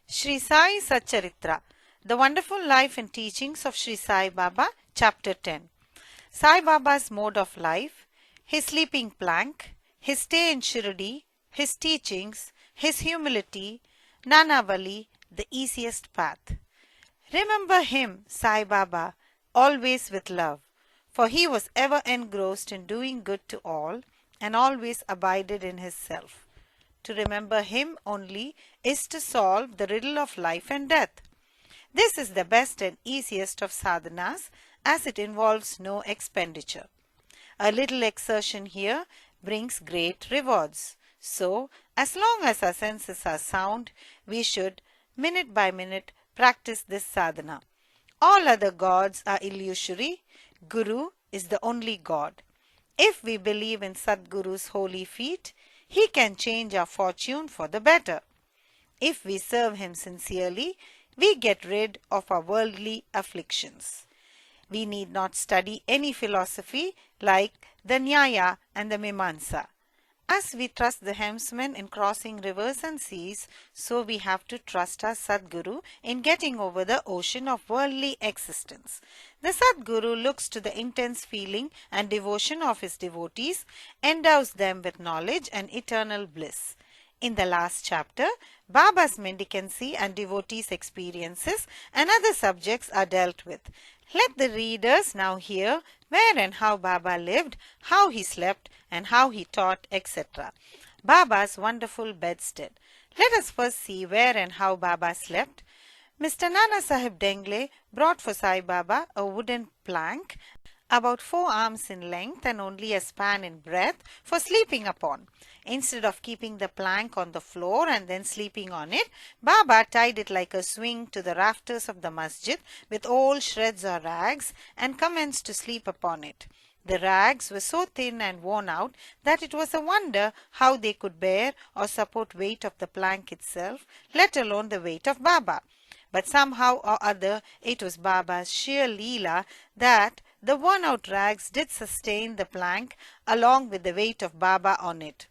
Shirdi Sai Satcharitra, The Wonderful Life and Teachings of Shirdi Sai Baba, Chapter 10. Sai Baba's mode of life, his sleeping plank, his stay in Shirdi, his teachings, his humility, Nanavali, the easiest path. Remember him, Sai Baba, always with love, for he was ever engrossed in doing good to all and always abided in his self. To remember him only is to solve the riddle of life and death. This is the best and easiest of sadhanas, as it involves no expenditure. A little exertion here brings great rewards. So, as long as our senses are sound, we should, minute by minute, practice this sadhana. All other gods are illusory. Guru is the only God. If we believe in Sadguru's holy feet, he can change our fortune for the better. If we serve him sincerely, we get rid of our worldly afflictions. We need not study any philosophy like the Nyaya and the Mimamsa. As we trust the helmsman in crossing rivers and seas, so we have to trust our Sadguru in getting over the ocean of worldly existence. The Sadguru looks to the intense feeling and devotion of his devotees, endows them with knowledge and eternal bliss. In the last chapter, Baba's mendicancy and devotees' experiences and other subjects are dealt with. Let the readers now hear where and how Baba lived, how he slept, and how he taught, etc. Baba's wonderful bedstead. Let us first see where and how Baba slept. Mr. Nana Sahib Dengle brought for Sai Baba a wooden plank about 4 arms in length and only a span in breadth for sleeping upon. Instead of keeping the plank on the floor and then sleeping on it, Baba tied it like a swing to the rafters of the masjid with old shreds or rags and commenced to sleep upon it. The rags were so thin and worn out that it was a wonder how they could bear or support weight of the plank itself, let alone the weight of Baba. But somehow or other it was Baba's sheer leela that the worn-out rags did sustain the plank along with the weight of Baba on it.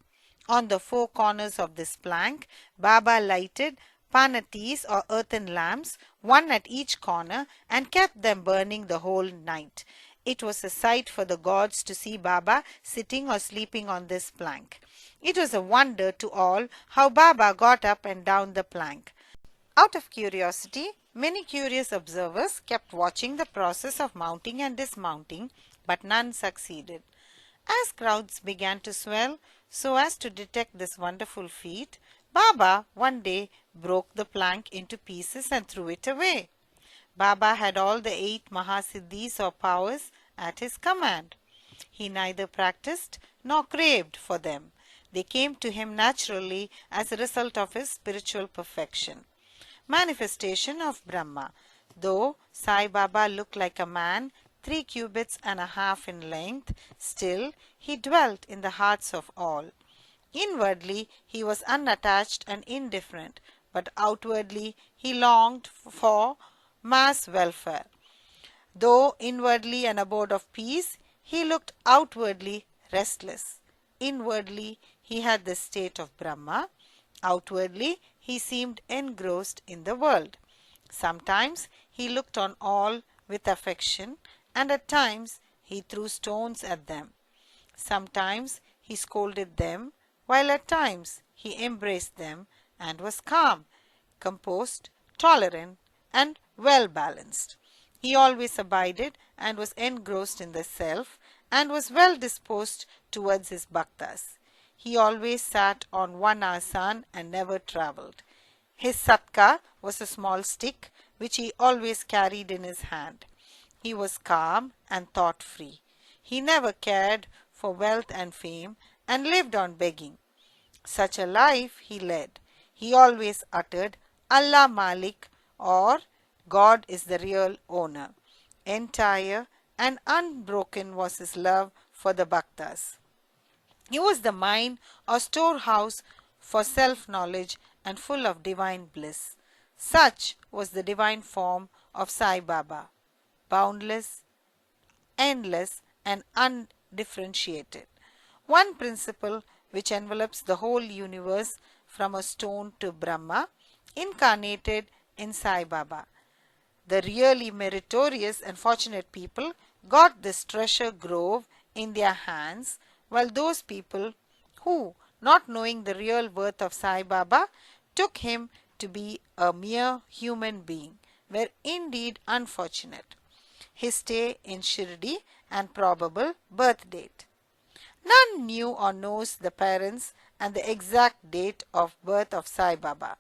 On the 4 corners of this plank, Baba lighted panatis or earthen lamps, one at each corner, and kept them burning the whole night. It was a sight for the gods to see Baba sitting or sleeping on this plank. It was a wonder to all how Baba got up and down the plank. Out of curiosity, many curious observers kept watching the process of mounting and dismounting, but none succeeded. As crowds began to swell so as to detect this wonderful feat, Baba one day broke the plank into pieces and threw it away. Baba had all the 8 Mahasiddhis or powers at his command. He neither practiced nor craved for them. They came to him naturally as a result of his spiritual perfection. Manifestation of Brahma. Though Sai Baba looked like a man 3 cubits and a half in length, still he dwelt in the hearts of all. Inwardly he was unattached and indifferent, but outwardly he longed for mass welfare. Though inwardly an abode of peace, he looked outwardly restless. Inwardly he had the state of Brahma. Outwardly he seemed engrossed in the world. Sometimes he looked on all with affection, and at times he threw stones at them. Sometimes he scolded them, while at times he embraced them and was calm, composed, tolerant, and well-balanced. He always abided and was engrossed in the self and was well disposed towards his bhaktas. He always sat on one asan and never travelled. His Sabka was a small stick which he always carried in his hand. He was calm and thought-free. He never cared for wealth and fame and lived on begging. Such a life he led. He always uttered Allah Malik, or God is the real owner. Entire and unbroken was his love for the bhaktas. He was the mine or storehouse for self-knowledge and full of divine bliss. Such was the divine form of Sai Baba, boundless, endless, and undifferentiated. One principle which envelops the whole universe from a stone to Brahma incarnated in Sai Baba. The really meritorious and fortunate people got this treasure grove in their hands, while those people who, not knowing the real worth of Sai Baba, took him to be a mere human being, were indeed unfortunate. His stay in Shirdi and probable birth date. None knew or knows the parents and the exact date of birth of Sai Baba,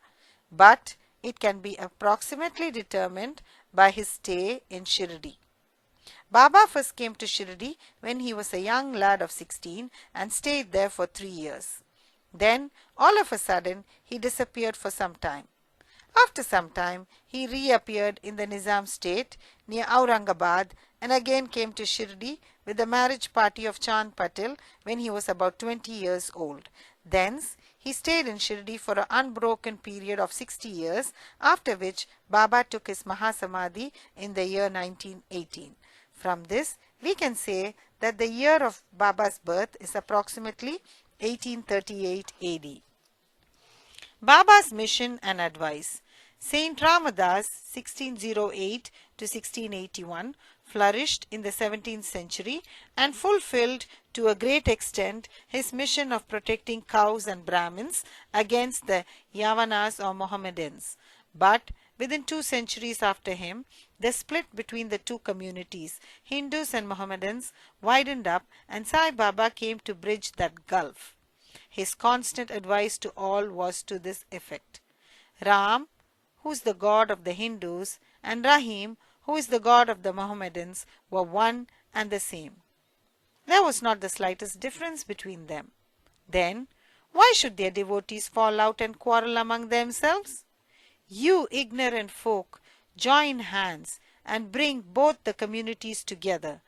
but it can be approximately determined by his stay in Shirdi. Baba first came to Shirdi when he was a young lad of 16 and stayed there for 3 years. Then, all of a sudden, he disappeared for some time. After some time, he reappeared in the Nizam state near Aurangabad and again came to Shirdi with the marriage party of Chand Patil when he was about 20 years old. Thence, he stayed in Shirdi for an unbroken period of 60 years, after which Baba took his Mahasamadhi in the year 1918. From this, we can say that the year of Baba's birth is approximately 1838 AD. Baba's mission and advice. Saint Ramadas 1608 to 1681 flourished in the 17th century and fulfilled to a great extent his mission of protecting cows and Brahmins against the Yavanas or Mohammedans. But within 2 centuries after him, the split between the two communities, Hindus and Mohammedans, widened up and Sai Baba came to bridge that gulf. His constant advice to all was to this effect. Ram, who is the god of the Hindus, and Rahim, who is the god of the Mohammedans, were one and the same. There was not the slightest difference between them. Then, why should their devotees fall out and quarrel among themselves? You ignorant folk, join hands and bring both the communities together.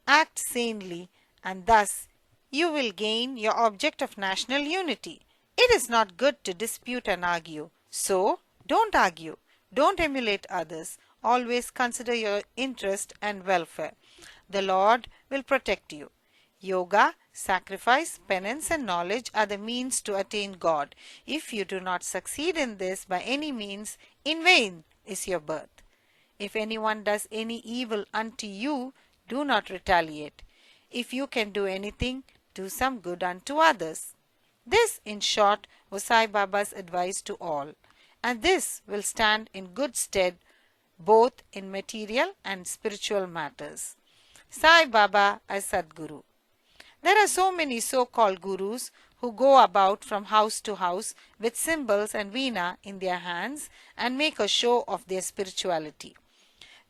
Act sanely, and thus you will gain your object of national unity. It is not good to dispute and argue. So, don't argue. Don't emulate others. Always consider your interest and welfare. The Lord will protect you. Yoga, sacrifice, penance and knowledge are the means to attain God. If you do not succeed in this by any means, in vain is your birth. If anyone does any evil unto you, do not retaliate. If you can do anything, do some good unto others. This, in short, was Sai Baba's advice to all, and this will stand in good stead both in material and spiritual matters. Sai Baba as Sadguru. There are so many so-called gurus who go about from house to house with cymbals and veena in their hands and make a show of their spirituality.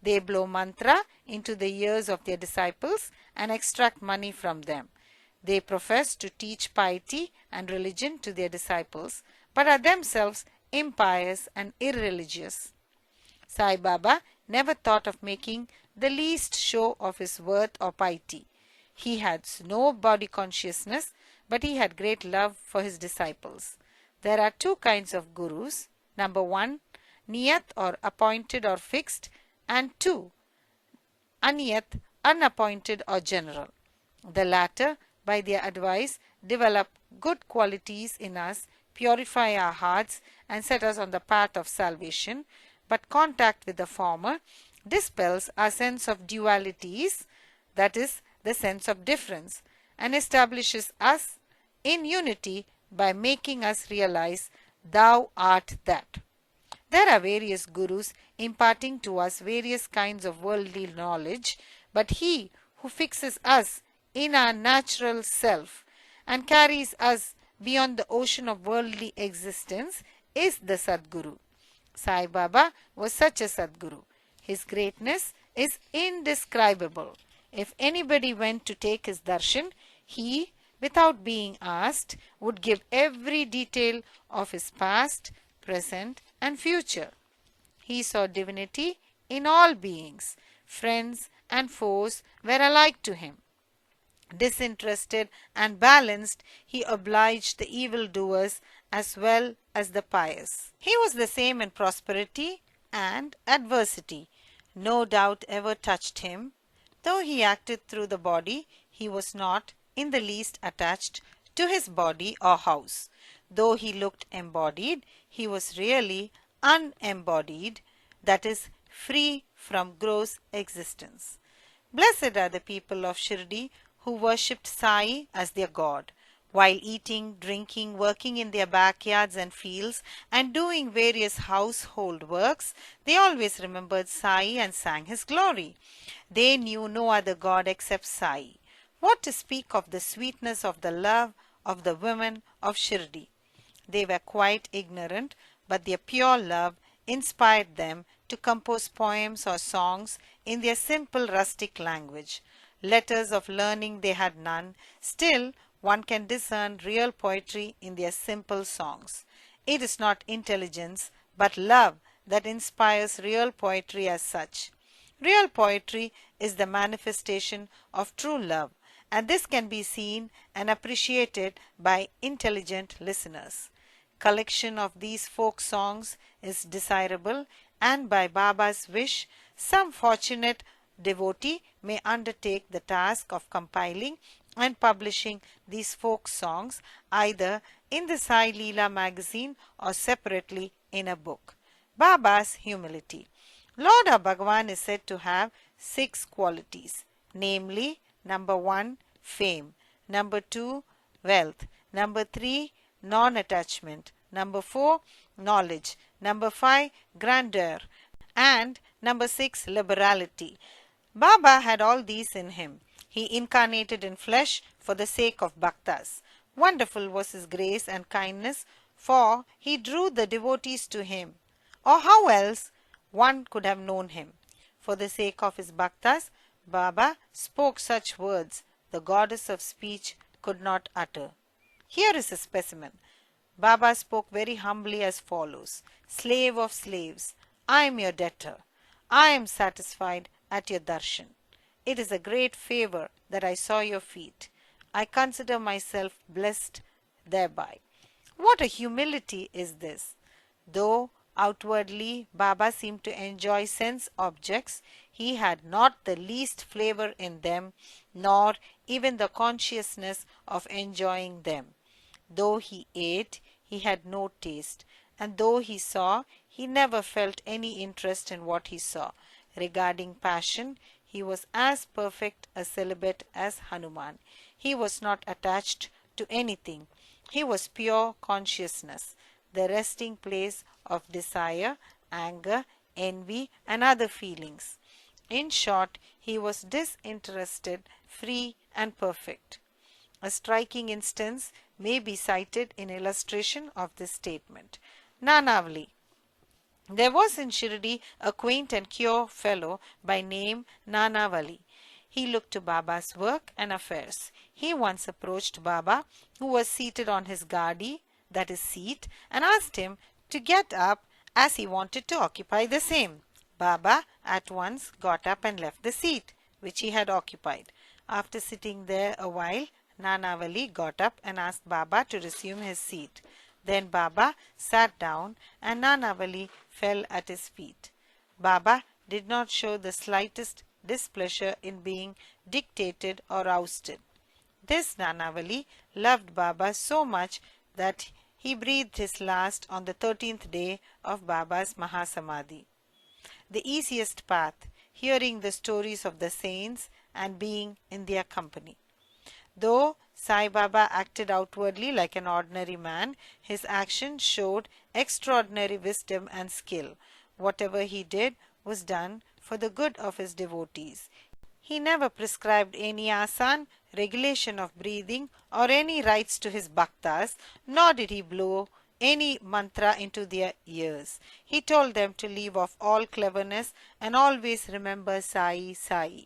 They blow mantra into the ears of their disciples and extract money from them. They profess to teach piety and religion to their disciples, but are themselves impious and irreligious. Sai Baba never thought of making the least show of his worth or piety. He had no body consciousness, but he had great love for his disciples. There are two kinds of gurus. Number 1, niyat or appointed or fixed, and 2, aniyat, unappointed or general. The latter, by their advice, develop good qualities in us, purify our hearts, and set us on the path of salvation, but contact with the former dispels our sense of dualities, that is, the sense of difference, and establishes us in unity by making us realize, thou art that. There are various gurus imparting to us various kinds of worldly knowledge, but he who fixes us in our natural self and carries us beyond the ocean of worldly existence is the Sadguru. Sai Baba was such a Sadguru. His greatness is indescribable. If anybody went to take his darshan, he, without being asked, would give every detail of his past, present and future. He saw divinity in all beings. Friends and foes were alike to him. Disinterested and balanced, he obliged the evildoers as well as the pious. He was the same in prosperity and adversity. No doubt ever touched him. Though he acted through the body, he was not in the least attached to his body or house. Though he looked embodied, he was really unembodied, that is, free from gross existence. Blessed are the people of Shirdi who worshipped Sai as their god. While eating, drinking, working in their backyards and fields, and doing various household works, they always remembered Sai and sang his glory. They knew no other god except Sai. What to speak of the sweetness of the love of the women of Shirdi? They were quite ignorant, but their pure love inspired them to compose poems or songs in their simple rustic language. Letters of learning they had none, still one can discern real poetry in their simple songs. It is not intelligence, but love that inspires real poetry as such. Real poetry is the manifestation of true love, and this can be seen and appreciated by intelligent listeners. Collection of these folk songs is desirable, and by Baba's wish, some fortunate devotee may undertake the task of compiling and publishing these folk songs either in the Sai Leela magazine or separately in a book. Baba's humility. Lord our Bhagavan is said to have 6 qualities, namely, number 1, fame, number 2, wealth, number 3, non-attachment, number 4, knowledge, number 5, grandeur, and number 6, liberality. Baba had all these in him. He incarnated in flesh for the sake of bhaktas. Wonderful was his grace and kindness, for he drew the devotees to him. Or how else one could have known him? For the sake of his bhaktas, Baba spoke such words the goddess of speech could not utter. Here is a specimen. Baba spoke very humbly as follows: Slave of slaves, I am your debtor. I am satisfied at your darshan. It is a great favor that I saw your feet. I consider myself blessed thereby. What a humility is this! Though outwardly Baba seemed to enjoy sense objects, he had not the least flavor in them, nor even the consciousness of enjoying them. Though he ate, he had no taste, and though he saw, he never felt any interest in what he saw. Regarding passion, he was as perfect a celibate as Hanuman. He was not attached to anything. He was pure consciousness, the resting place of desire, anger, envy, and other feelings. In short, he was disinterested, free, and perfect. A striking instance may be cited in illustration of this statement. Nanavali. There was in Shirdi a quaint and queer fellow by name Nanavali. He looked to Baba's work and affairs. He once approached Baba, who was seated on his gadi, that is seat, and asked him to get up as he wanted to occupy the same. Baba at once got up and left the seat which he had occupied. After sitting there a while, Nanavali got up and asked Baba to resume his seat. Then Baba sat down and Nanavali fell at his feet. Baba did not show the slightest displeasure in being dictated or ousted. This Nanavali loved Baba so much that he breathed his last on the 13th day of Baba's Mahasamadhi. The easiest path, hearing the stories of the saints and being in their company. Though Sai Baba acted outwardly like an ordinary man, his action showed extraordinary wisdom and skill. Whatever he did was done for the good of his devotees. He never prescribed any asana, regulation of breathing, or any rites to his bhaktas, nor did he blow any mantra into their ears. He told them to leave off all cleverness and always remember Sai, Sai.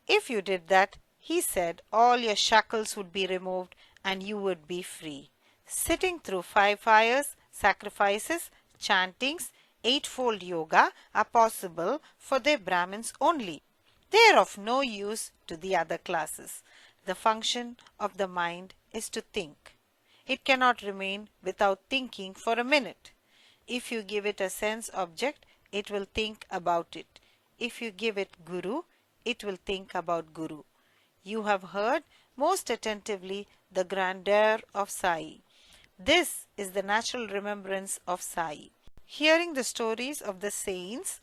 If you did that, he said, all your shackles would be removed and you would be free. Sitting through 5 fires, sacrifices, chantings, 8-fold yoga are possible for the Brahmins only. They are of no use to the other classes. The function of the mind is to think. It cannot remain without thinking for a minute. If you give it a sense object, it will think about it. If you give it Guru, it will think about Guru. You have heard most attentively the grandeur of Sai. This is the natural remembrance of Sai. Hearing the stories of the saints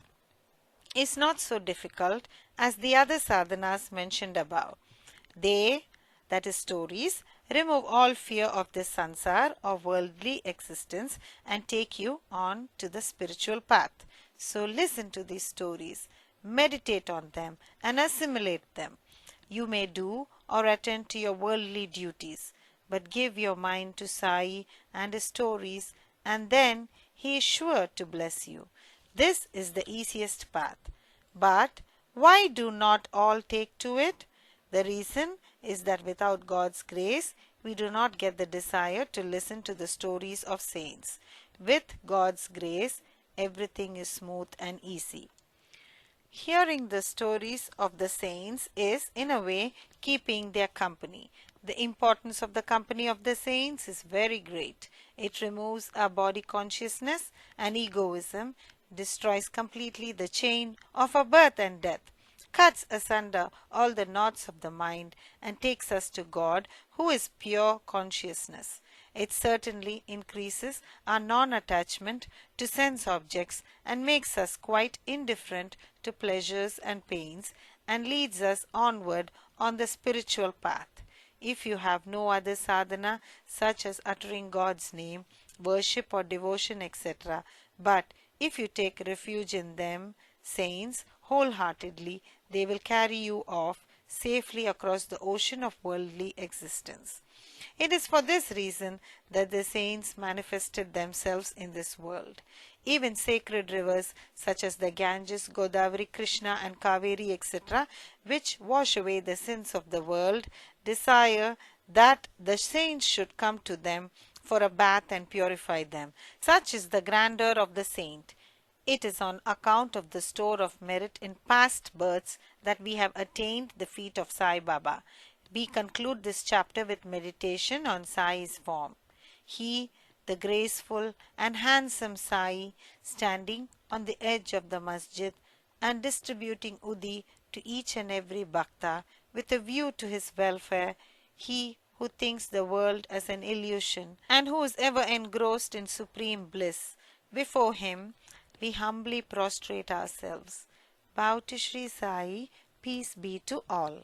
is not so difficult as the other sadhanas mentioned above. They, that is stories, remove all fear of this sansar or worldly existence and take you on to the spiritual path. So listen to these stories, meditate on them and assimilate them. You may do or attend to your worldly duties, but give your mind to Sai and his stories, and then he is sure to bless you. This is the easiest path. But why do not all take to it? The reason is that without God's grace, we do not get the desire to listen to the stories of saints. With God's grace, everything is smooth and easy. Hearing the stories of the saints is, in a way, keeping their company. The importance of the company of the saints is very great. It removes our body consciousness and egoism, destroys completely the chain of our birth and death, cuts asunder all the knots of the mind, and takes us to God, who is pure consciousness. It certainly increases our non-attachment to sense objects and makes us quite indifferent to pleasures and pains and leads us onward on the spiritual path. If you have no other sadhana such as uttering God's name, worship or devotion, etc., but if you take refuge in them, saints, wholeheartedly, they will carry you off safely across the ocean of worldly existence. It is for this reason that the saints manifested themselves in this world. Even sacred rivers such as the Ganges, Godavari, Krishna and Kaveri, etc., which wash away the sins of the world, desire that the saints should come to them for a bath and purify them. Such is the grandeur of the saint. It is on account of the store of merit in past births that we have attained the feet of Sai Baba. We conclude this chapter with meditation on Sai's form. He, the graceful and handsome Sai, standing on the edge of the masjid and distributing udi to each and every bhakta with a view to his welfare, he who thinks the world as an illusion and who is ever engrossed in supreme bliss. Before him, we humbly prostrate ourselves. Bow to Sri Sai, peace be to all.